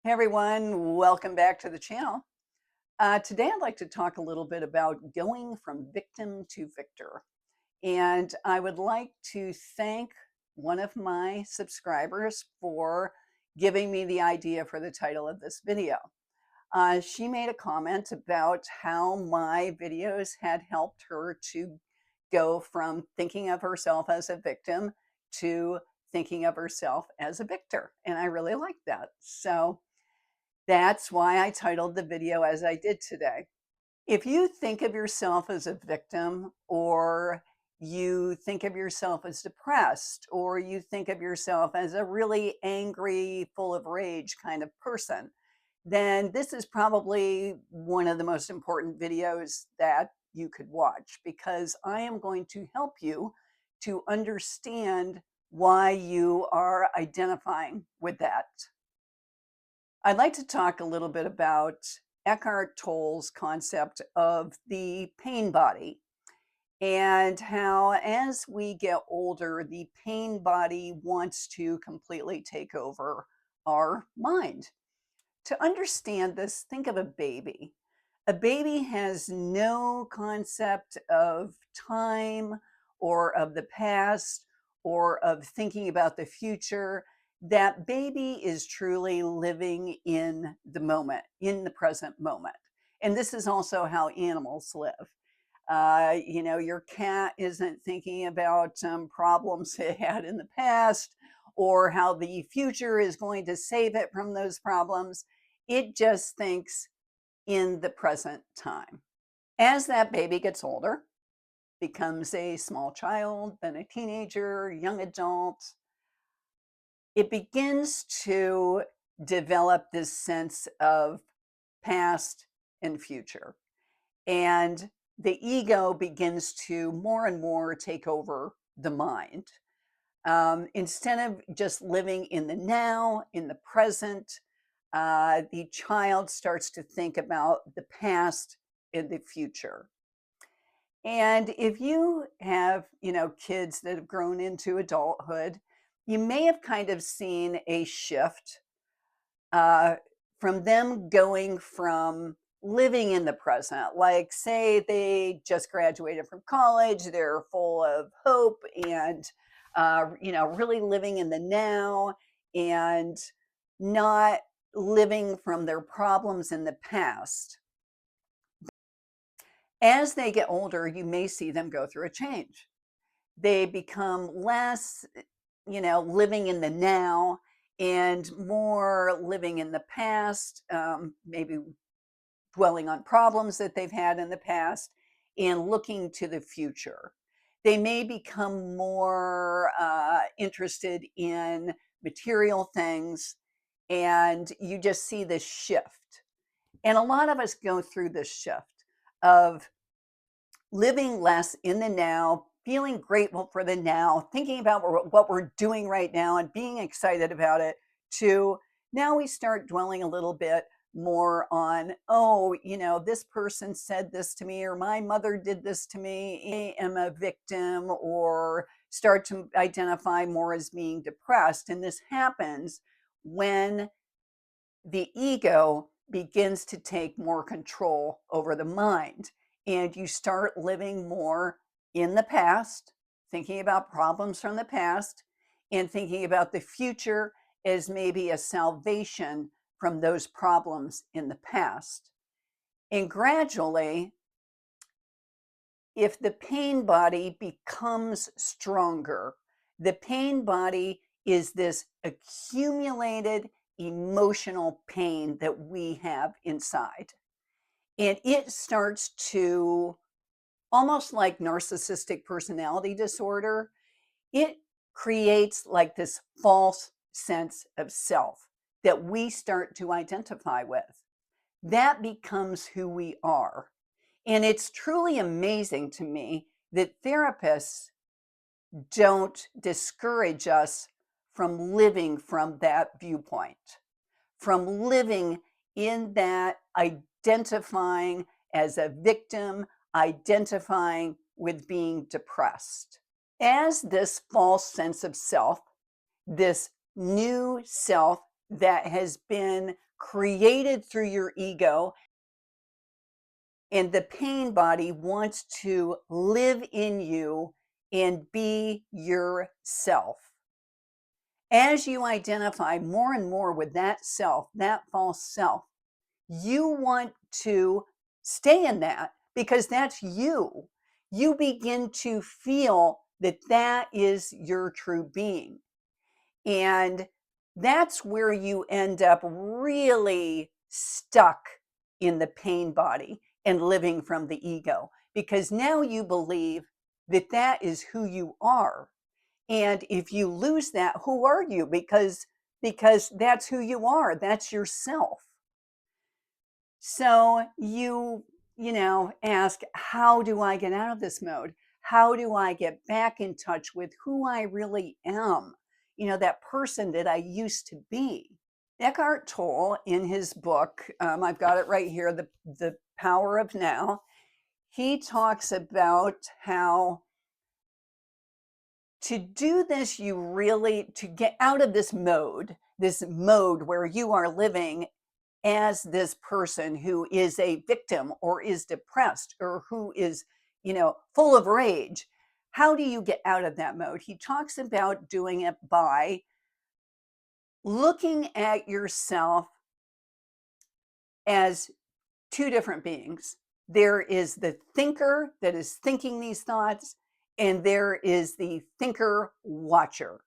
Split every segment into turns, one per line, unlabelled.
Hey everyone, welcome back to the channel. Today I'd like to talk a little bit about going from victim to victor. And I would like to thank one of my subscribers for giving me the idea for the title of this video. She made a comment about how my videos had helped her to go from thinking of herself as a victim to thinking of herself as a victor. And I really liked that. So that's why I titled the video as I did today. If you think of yourself as a victim, or you think of yourself as depressed, or you think of yourself as a really angry, full of rage kind of person, then this is probably one of the most important videos that you could watch, because I am going to help you to understand why you are identifying with that. I'd like to talk a little bit about Eckhart Tolle's concept of the pain body, and how, as we get older, the pain body wants to completely take over our mind. To understand this, think of a baby. A baby has no concept of time or of the past or of thinking about the future. That baby is truly living in the moment, in the present moment. And this is also how animals live. Your cat isn't thinking about problems it had in the past or how the future is going to save it from those problems. It just thinks in the present time. As that baby gets older, becomes a small child, then a teenager, young adult, it begins to develop this sense of past and future. And the ego begins to more and more take over the mind. Instead of just living in the now, in the present, the child starts to think about the past and the future. And if you have, kids that have grown into adulthood, you may have kind of seen a shift uh, from them going from living in the present, like say they just graduated from college, they're full of hope and, really living in the now and not living from their problems in the past. As they get older, you may see them go through a change. They become less, living in the now and more living in the past, maybe dwelling on problems that they've had in the past and looking to the future. They may become more interested in material things, and you just see this shift. And a lot of us go through this shift of living less in the now, feeling grateful for the now, thinking about what we're doing right now and being excited about it, to now we start dwelling a little bit more on, oh, this person said this to me, or my mother did this to me. I am a victim, or start to identify more as being depressed. And this happens when the ego begins to take more control over the mind, and you start living more in the past, thinking about problems from the past and thinking about the future as maybe a salvation from those problems in the past. And gradually, if the pain body becomes stronger, the pain body is this accumulated emotional pain that we have inside. And it starts to, almost like narcissistic personality disorder, it creates like this false sense of self that we start to identify with. That becomes who we are. And it's truly amazing to me that therapists don't discourage us from living from that viewpoint, from living in that identifying as a victim, identifying with being depressed. As this false sense of self, this new self that has been created through your ego, and the pain body wants to live in you and be yourself. As you identify more and more with that self, that false self, you want to stay in that because that's you. You begin to feel that that is your true being. And that's where you end up really stuck in the pain body and living from the ego because now you believe that that is who you are. And if you lose that, who are you? Because that's who you are. That's yourself. So you ask, how do I get out of this mode? How do I get back in touch with who I really am? That person that I used to be. Eckhart Tolle, in his book, I've got it right here, the Power of Now, he talks about how to do this, to get out of this mode where you are living as this person who is a victim or is depressed or who is, full of rage. How do you get out of that mode? He talks about doing it by looking at yourself as two different beings. There is the thinker that is thinking these thoughts, and there is the thinker watcher.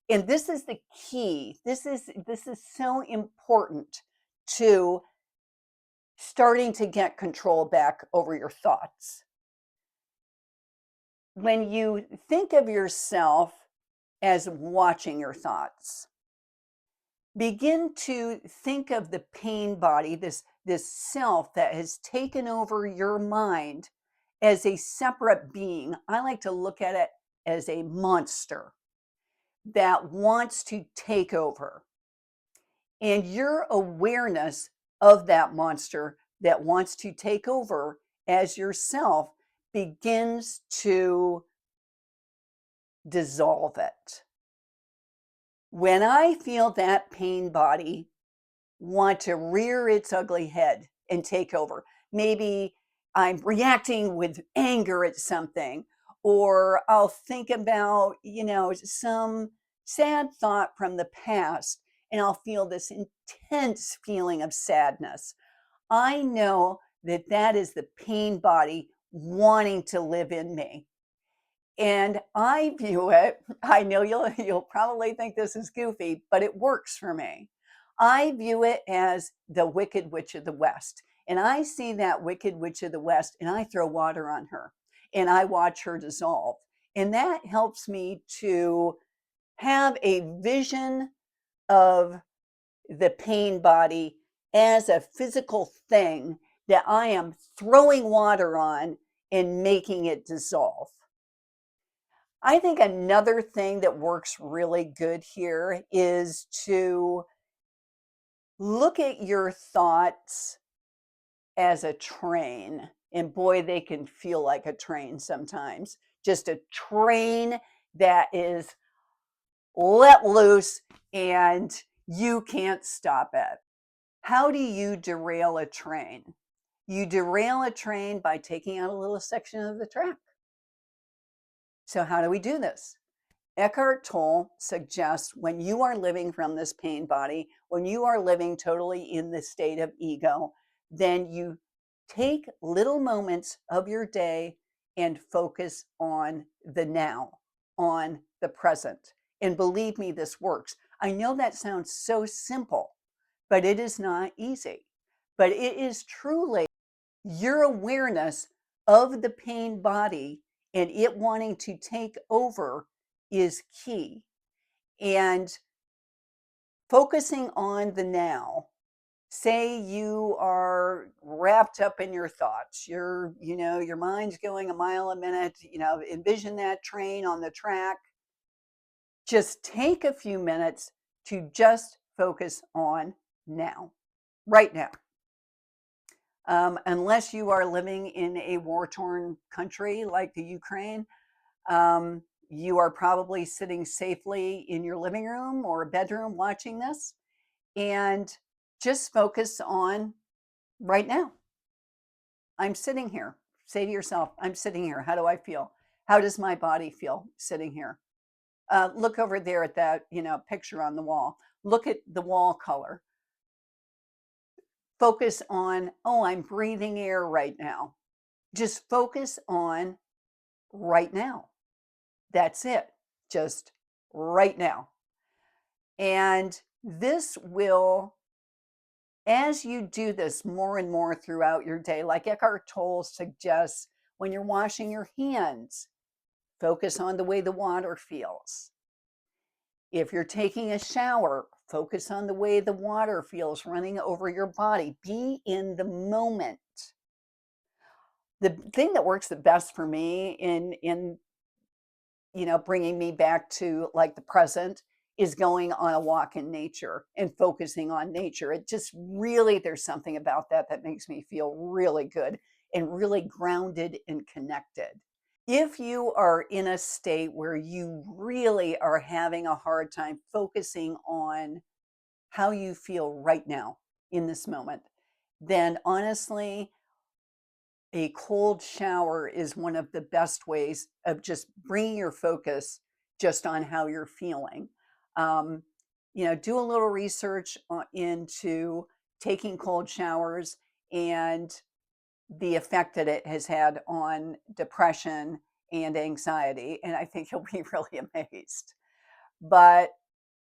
And this is the key. This is so important to starting to get control back over your thoughts. When you think of yourself as watching your thoughts, begin to think of the pain body, this self that has taken over your mind, as a separate being. I like to look at it as a monster that wants to take over. And your awareness of that monster that wants to take over as yourself begins to dissolve it. When I feel that pain body want to rear its ugly head and take over, maybe I'm reacting with anger at something, or I'll think about, some sad thought from the past, and I'll feel this intense feeling of sadness. I know that that is the pain body wanting to live in me. And I view it, I know you'll probably think this is goofy, but it works for me. I view it as the Wicked Witch of the West. And I see that Wicked Witch of the West and I throw water on her and I watch her dissolve. And that helps me to have a vision of the pain body as a physical thing that I am throwing water on and making it dissolve. I think another thing that works really good here is to look at your thoughts as a train. And boy, they can feel like a train sometimes. Just a train that is let loose and you can't stop it. How do you derail a train? You derail a train by taking out a little section of the track. So, how do we do this? Eckhart Tolle suggests when you are living from this pain body, when you are living totally in the state of ego, then you take little moments of your day and focus on the now, on the present. And believe me, this works. I know that sounds so simple, but it is not easy. But it is truly your awareness of the pain body and it wanting to take over is key. And focusing on the now. Say you are wrapped up in your thoughts. Your mind's going a mile a minute, envision that train on the track. Just take a few minutes to just focus on now, right now. Unless you are living in a war-torn country like the Ukraine, you are probably sitting safely in your living room or bedroom watching this. and just focus on right now. I'm sitting here. Say to yourself, I'm sitting here. How do I feel? How does my body feel sitting here? Look over there at that, picture on the wall. Look at the wall color. Focus on, oh, I'm breathing air right now. Just focus on right now. That's it. Just right now. And this will, as you do this more and more throughout your day, like Eckhart Tolle suggests, when you're washing your hands, focus on the way the water feels. If you're taking a shower, focus on the way the water feels running over your body. Be in the moment. The thing that works the best for me in bringing me back to like the present is going on a walk in nature and focusing on nature. It just really, there's something about that that makes me feel really good and really grounded and connected. If you are in a state where you really are having a hard time focusing on how you feel right now in this moment, then honestly, a cold shower is one of the best ways of just bringing your focus just on how you're feeling. Um, do a little research into taking cold showers and the effect that it has had on depression and anxiety. And I think you'll be really amazed. But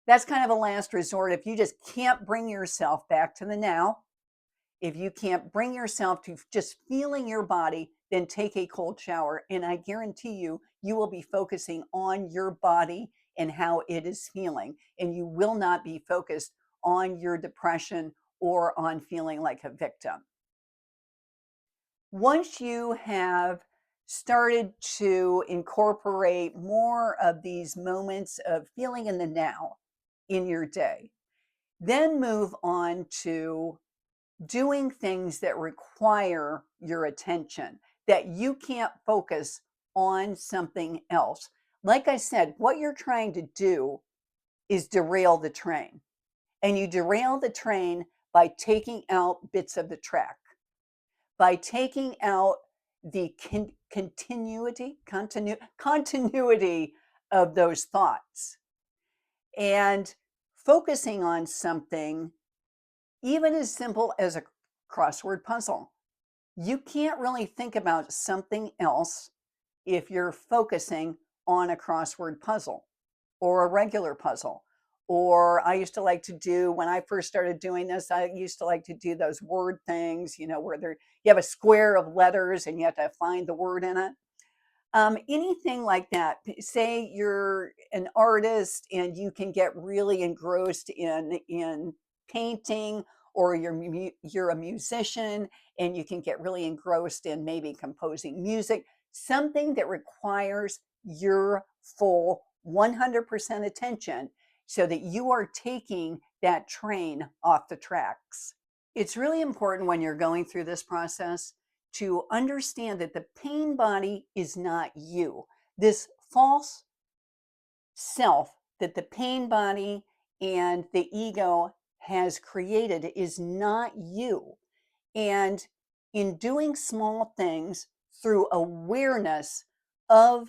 that's kind of a last resort. If you just can't bring yourself back to the now, if you can't bring yourself to just feeling your body, then take a cold shower. And I guarantee you, you will be focusing on your body and how it is feeling. And you will not be focused on your depression or on feeling like a victim. Once you have started to incorporate more of these moments of feeling in the now in your day, then move on to doing things that require your attention, that you can't focus on something else. Like I said, what you're trying to do is derail the train. And you derail the train by taking out bits of the track, by taking out the continuity of those thoughts and focusing on something even as simple as a crossword puzzle. You can't really think about something else if you're focusing on a crossword puzzle or a regular puzzle. Or I used to like to do, when I first started doing this, I used to like to do those word things, where you have a square of letters and you have to find the word in it. Anything like that. Say you're an artist and you can get really engrossed in painting, or you're a musician and you can get really engrossed in maybe composing music, something that requires your full 100% attention so that you are taking that train off the tracks. It's really important when you're going through this process to understand that the pain body is not you. This false self that the pain body and the ego has created is not you. And in doing small things through awareness of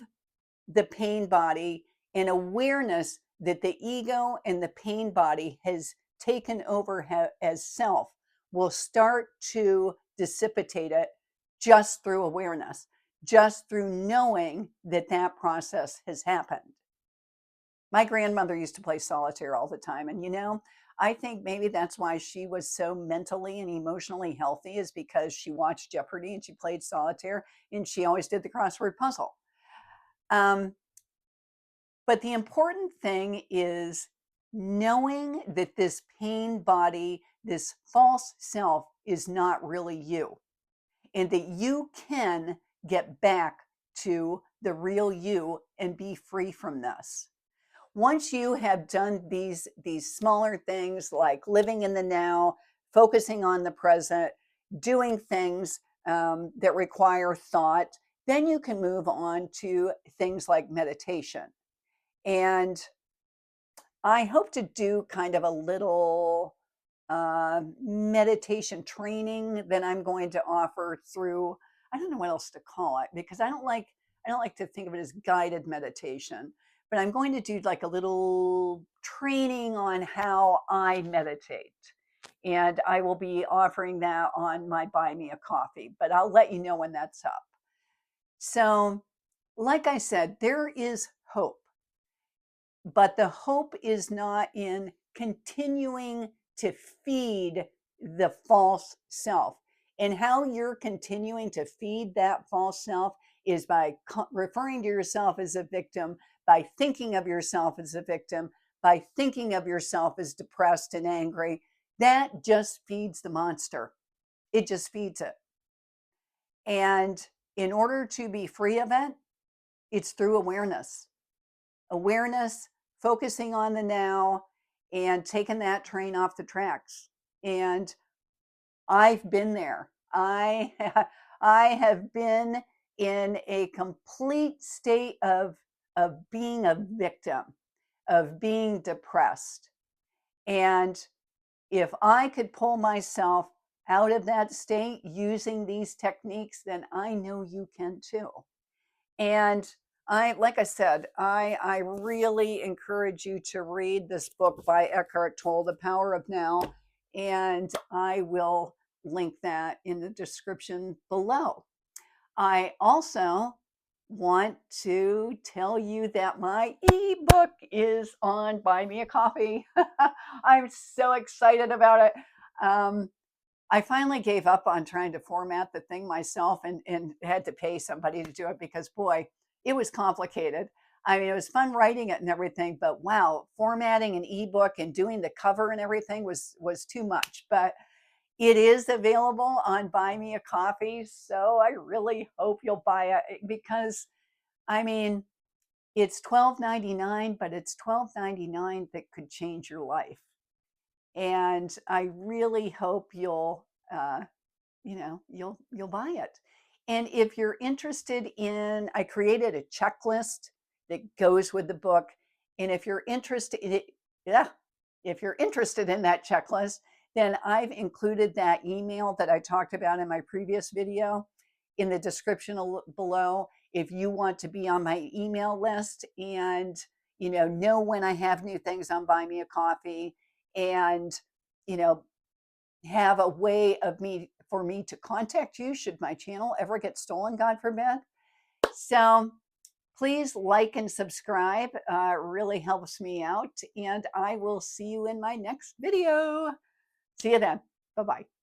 the pain body and awareness that the ego and the pain body has taken over as self will start to dissipate it just through awareness, just through knowing that that process has happened. My grandmother used to play solitaire all the time. And, I think maybe that's why she was so mentally and emotionally healthy, is because she watched Jeopardy and she played solitaire and she always did the crossword puzzle. Um, But the important thing is knowing that this pain body, this false self, is not really you, and that you can get back to the real you and be free from this. Once you have done these smaller things like living in the now, focusing on the present, doing things that require thought, then you can move on to things like meditation. And I hope to do kind of a little meditation training that I'm going to offer through, I don't know what else to call it because I don't like to think of it as guided meditation, but I'm going to do like a little training on how I meditate. And I will be offering that on my Buy Me a Coffee, but I'll let you know when that's up. So, like I said, there is hope, but the hope is not in continuing to feed the false self. And how you're continuing to feed that false self is by referring to yourself as a victim, by thinking of yourself as a victim, by thinking of yourself as depressed and angry. That just feeds the monster. It just feeds it. And in order to be free of it, it's through awareness, focusing on the now, and taking that train off the tracks. And I've been there. I have been in a complete state of being a victim, of being depressed. And if I could pull myself out of that state using these techniques, then I know you can too. And like I said, I really encourage you to read this book by Eckhart Tolle, The Power of Now, and I will link that in the description below. I also want to tell you that my ebook is on Buy Me a Coffee. I'm so excited about it. I finally gave up on trying to format the thing myself and had to pay somebody to do it because, boy, it was complicated. I mean, it was fun writing it and everything, but wow, formatting an ebook and doing the cover and everything was too much. But it is available on Buy Me a Coffee, so I really hope you'll buy it because, I mean, it's $12.99, but it's $12.99 that could change your life. And I really hope you'll buy it. And if you're interested in, I created a checklist that goes with the book. And if you're interested in it, yeah, if you're interested in that checklist, then I've included that email that I talked about in my previous video in the description below. If you want to be on my email list and know when I have new things on Buy Me a Coffee, and you know have a way of for me to contact you should my channel ever get stolen, God forbid. So please like and subscribe. It really helps me out. And I will see you in my next video. See you then. Bye-bye.